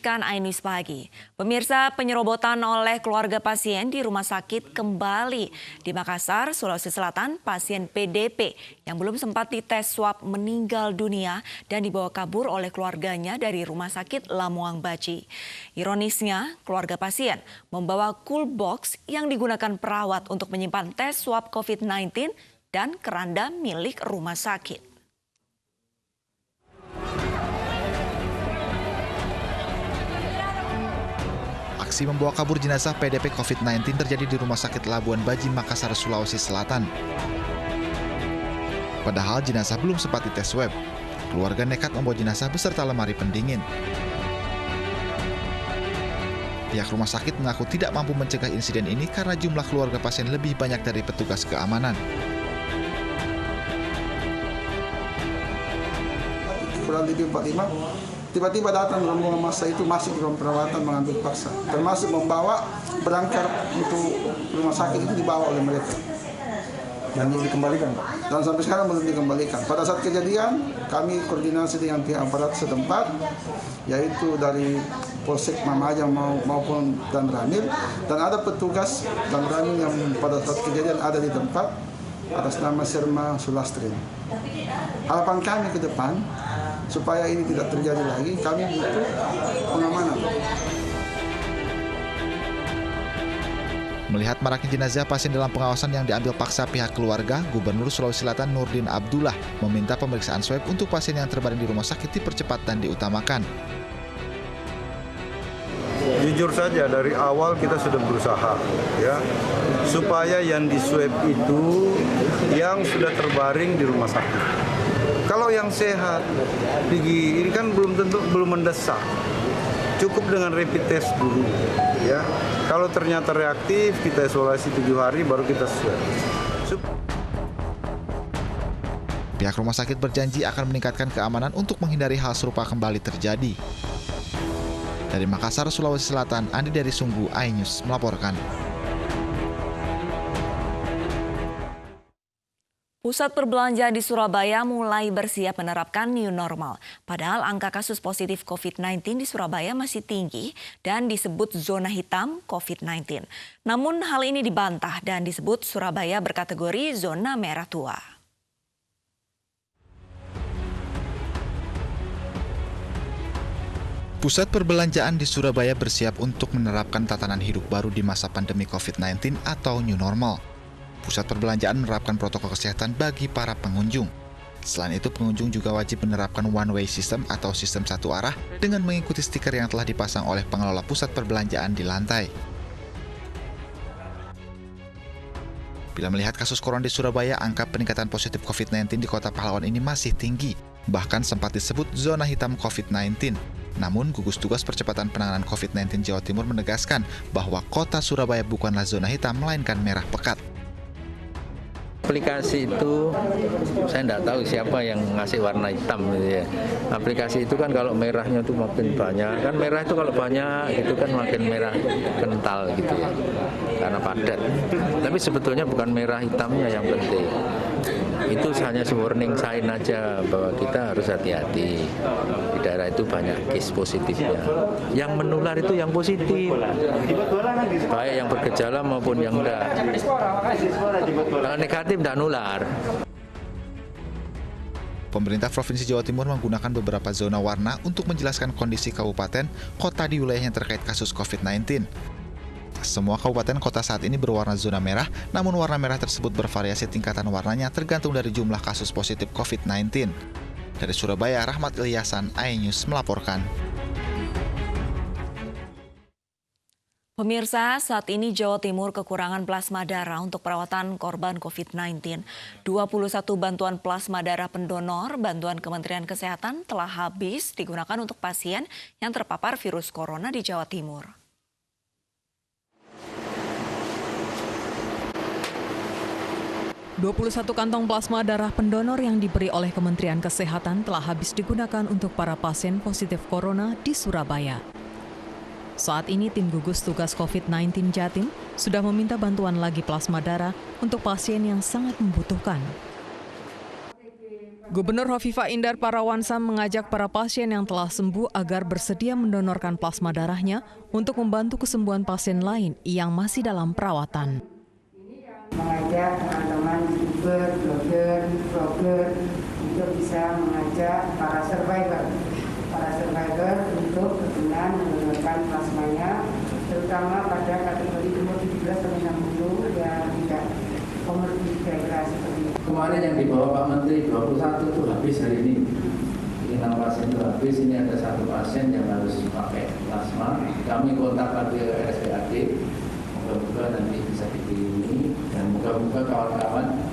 saksikan iNews Pagi. Pemirsa, penyerobotan oleh keluarga pasien di rumah sakit kembali. Di Makassar, Sulawesi Selatan, pasien PDP yang belum sempat dites swab meninggal dunia dan dibawa kabur oleh keluarganya dari rumah sakit Lamuang Baci. Ironisnya, keluarga pasien membawa cool box yang digunakan perawat untuk menyimpan tes swab COVID-19 dan keranda milik rumah sakit. Aksi membawa kabur jenazah PDP COVID-19 terjadi di Rumah Sakit Labuan Baji, Makassar, Sulawesi Selatan. Padahal jenazah belum sempat dites swab. Keluarga nekat membawa jenazah beserta lemari pendingin. Pihak rumah sakit mengaku tidak mampu mencegah insiden ini karena jumlah keluarga pasien lebih banyak dari petugas keamanan. Kurang lebih 45. Tiba-tiba datang rombongan massa itu masih di ruang perawatan mengambil paksa, termasuk membawa berangkar untuk rumah sakit itu dibawa oleh mereka. Dan belum dikembalikan, dan sampai sekarang belum dikembalikan. Pada saat kejadian, kami koordinasi dengan pihak aparat setempat, yaitu dari Polsek Mamajang maupun Dan Ramil, dan ada petugas Dan Ramil yang pada saat kejadian ada di tempat atas nama Serma Sulastrin. Harapan kami ke depan, supaya ini tidak terjadi lagi, kami butuh pengamanan. Melihat maraknya jenazah pasien dalam pengawasan yang diambil paksa pihak keluarga, Gubernur Sulawesi Selatan Nurdin Abdullah meminta pemeriksaan swab untuk pasien yang terbaring di rumah sakit dipercepat dan diutamakan. Jujur saja dari awal kita sudah berusaha ya supaya yang di swab itu yang sudah terbaring di rumah sakit. Kalau yang sehat, ini kan belum mendesak. Cukup dengan rapid test dulu, ya. Kalau ternyata reaktif, kita isolasi 7 hari baru kita swab. Pihak rumah sakit berjanji akan meningkatkan keamanan untuk menghindari hal serupa kembali terjadi. Dari Makassar, Sulawesi Selatan, Andi dari Sungguh, iNews melaporkan. Pusat perbelanjaan di Surabaya mulai bersiap menerapkan new normal. Padahal angka kasus positif COVID-19 di Surabaya masih tinggi dan disebut zona hitam COVID-19. Namun hal ini dibantah dan disebut Surabaya berkategori zona merah tua. Pusat perbelanjaan di Surabaya bersiap untuk menerapkan tatanan hidup baru di masa pandemi COVID-19 atau new normal. Pusat perbelanjaan menerapkan protokol kesehatan bagi para pengunjung. Selain itu, pengunjung juga wajib menerapkan one-way system atau sistem satu arah dengan mengikuti stiker yang telah dipasang oleh pengelola pusat perbelanjaan di lantai. Bila melihat kasus corona di Surabaya, angka peningkatan positif COVID-19 di Kota Pahlawan ini masih tinggi, bahkan sempat disebut zona hitam COVID-19. Namun, gugus tugas percepatan penanganan COVID-19 Jawa Timur menegaskan bahwa Kota Surabaya bukanlah zona hitam, melainkan merah pekat. Aplikasi itu saya tidak tahu siapa yang ngasih warna hitam gitu ya. Aplikasi itu kan kalau merahnya itu makin banyak, kan merah itu kalau banyak itu kan makin merah kental gitu ya, karena padat. Tapi sebetulnya bukan merah hitamnya yang penting. Itu hanya warning sign aja bahwa kita harus hati-hati. Di daerah itu banyak case positifnya. Yang menular itu yang positif, baik yang bergejala maupun yang enggak. Kalau negatif tidak nular. Pemerintah Provinsi Jawa Timur menggunakan beberapa zona warna untuk menjelaskan kondisi kabupaten, kota di wilayahnya terkait kasus COVID-19. Semua kabupaten kota saat ini berwarna zona merah, namun warna merah tersebut bervariasi tingkatan warnanya tergantung dari jumlah kasus positif COVID-19. Dari Surabaya, Rahmat Ilyasan, iNews melaporkan. Pemirsa, saat ini Jawa Timur kekurangan plasma darah untuk perawatan korban COVID-19. 21 bantuan plasma darah pendonor bantuan Kementerian Kesehatan telah habis digunakan untuk pasien yang terpapar virus corona di Jawa Timur. ...21 kantong plasma darah pendonor yang diberi oleh Kementerian Kesehatan telah habis digunakan untuk para pasien positif corona di Surabaya. Saat ini tim gugus tugas COVID-19 Jatim sudah meminta bantuan lagi plasma darah untuk pasien yang sangat membutuhkan. Gubernur Hovifah Indar Parawansa mengajak para pasien yang telah sembuh agar bersedia mendonorkan plasma darahnya untuk membantu kesembuhan pasien lain yang masih dalam perawatan. Mengajak teman-teman youtuber, blogger, vlogger untuk bisa mengajak para survivor untuk berkenan mendonorkan plasmanya, terutama pada kategori umur 17 sampai 60 yang tidak komorbid kira-kira seperti itu. Kemarin yang dibawa Pak Menteri 21 itu habis hari ini. 6 pasien itu habis, ini ada 1 pasien yang harus pakai plasma. Kami kontak lagi ke RSPAD, moga-moga nanti bisa dikirimi dan moga-moga kawan-kawan,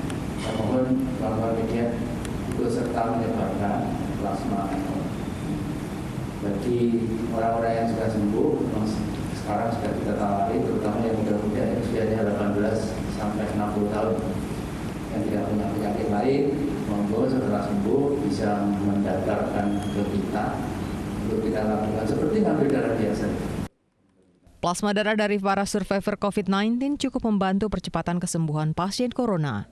mohon kawan-kawan media ikut serta menyebarkan plasma. Bagi orang-orang yang sudah sembuh, sekarang sudah kita tawari, terutama yang muda-muda yang usianya 18 sampai 60 tahun yang tidak punya penyakit lain, monggo setelah sembuh bisa mendaftarkan ke kita untuk kita lakukan seperti ngambil darah biasa. Plasma darah dari para survivor COVID-19 cukup membantu percepatan kesembuhan pasien corona.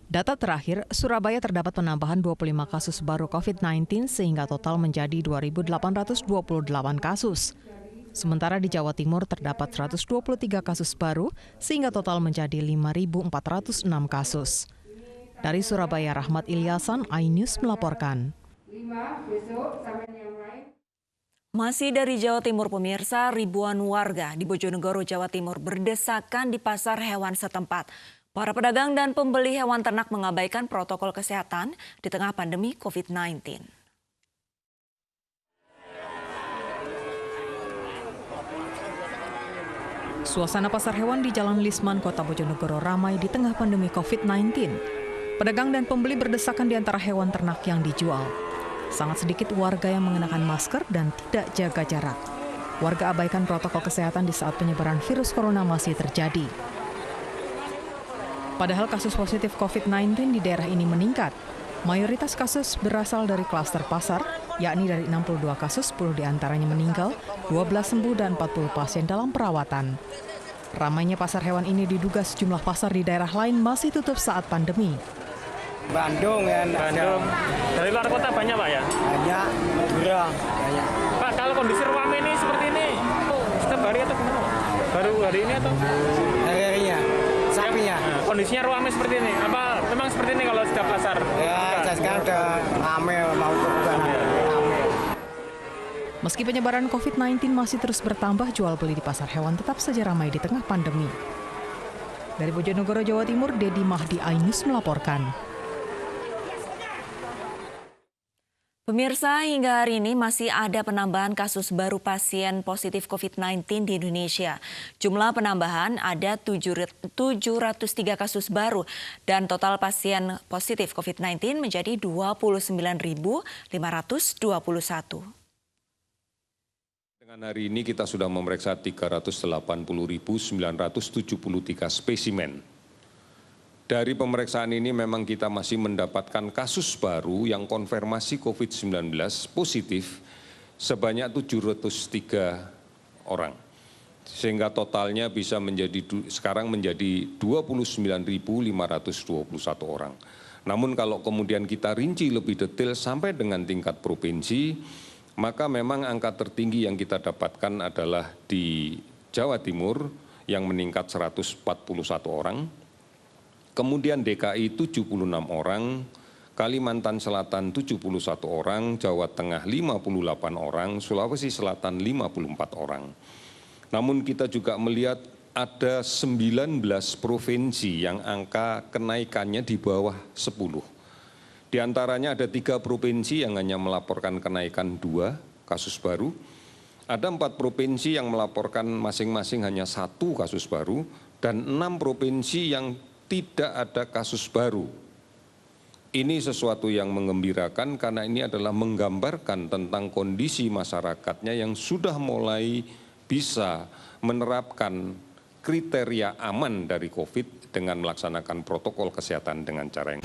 Data terakhir, Surabaya terdapat penambahan 25 kasus baru COVID-19 sehingga total menjadi 2.828 kasus. Sementara di Jawa Timur terdapat 123 kasus baru sehingga total menjadi 5.406 kasus. Dari Surabaya, Rahmat Ilyasan, iNews melaporkan. Masih dari Jawa Timur, pemirsa, ribuan warga di Bojonegoro, Jawa Timur berdesakan di pasar hewan setempat. Para pedagang dan pembeli hewan ternak mengabaikan protokol kesehatan di tengah pandemi COVID-19. Suasana pasar hewan di Jalan Lisman, Kota Bojonegoro ramai di tengah pandemi COVID-19. Pedagang dan pembeli berdesakan di antara hewan ternak yang dijual. Sangat sedikit warga yang mengenakan masker dan tidak jaga jarak. Warga abaikan protokol kesehatan di saat penyebaran virus corona masih terjadi. Padahal kasus positif COVID-19 di daerah ini meningkat. Mayoritas kasus berasal dari klaster pasar, yakni dari 62 kasus, 10 diantaranya meninggal, 12 sembuh dan 40 pasien dalam perawatan. Ramainya pasar hewan ini diduga sejumlah pasar di daerah lain masih tutup saat pandemi. Bandung ya. Bandung. Dari luar kota banyak Pak ya? Banyak, Madura banyak. Pak, kalau kondisi ruame ini seperti ini, setiap hari atau gimana? Baru hari ini atau? Hari-harinya, sapinya. Nah, kondisinya ruame seperti ini? Apa memang seperti ini kalau setiap pasar? Ya, sekarang udah rame, mau kebukaan rame. Meski penyebaran COVID-19 masih terus bertambah, jual beli di pasar hewan tetap saja ramai di tengah pandemi. Dari Bojonegoro, Jawa Timur, Dedi Mahdi, iNews melaporkan. Pemirsa, hingga hari ini masih ada penambahan kasus baru pasien positif COVID-19 di Indonesia. Jumlah penambahan ada 703 kasus baru dan total pasien positif COVID-19 menjadi 29.521. Dengan hari ini kita sudah memeriksa 380.973 spesimen. Dari pemeriksaan ini memang kita masih mendapatkan kasus baru yang konfirmasi COVID-19 positif sebanyak 703 orang. Sehingga totalnya bisa sekarang menjadi 29.521 orang. Namun kalau kemudian kita rinci lebih detail sampai dengan tingkat provinsi, maka memang angka tertinggi yang kita dapatkan adalah di Jawa Timur yang meningkat 141 orang. Kemudian DKI 76 orang, Kalimantan Selatan 71 orang, Jawa Tengah 58 orang, Sulawesi Selatan 54 orang. Namun kita juga melihat ada 19 provinsi yang angka kenaikannya di bawah 10. Di antaranya ada 3 provinsi yang hanya melaporkan kenaikan 2 kasus baru. Ada 4 provinsi yang melaporkan masing-masing hanya 1 kasus baru dan 6 provinsi yang tidak ada kasus baru. Ini sesuatu yang menggembirakan karena ini adalah menggambarkan tentang kondisi masyarakatnya yang sudah mulai bisa menerapkan kriteria aman dari COVID dengan melaksanakan protokol kesehatan dengan cara yang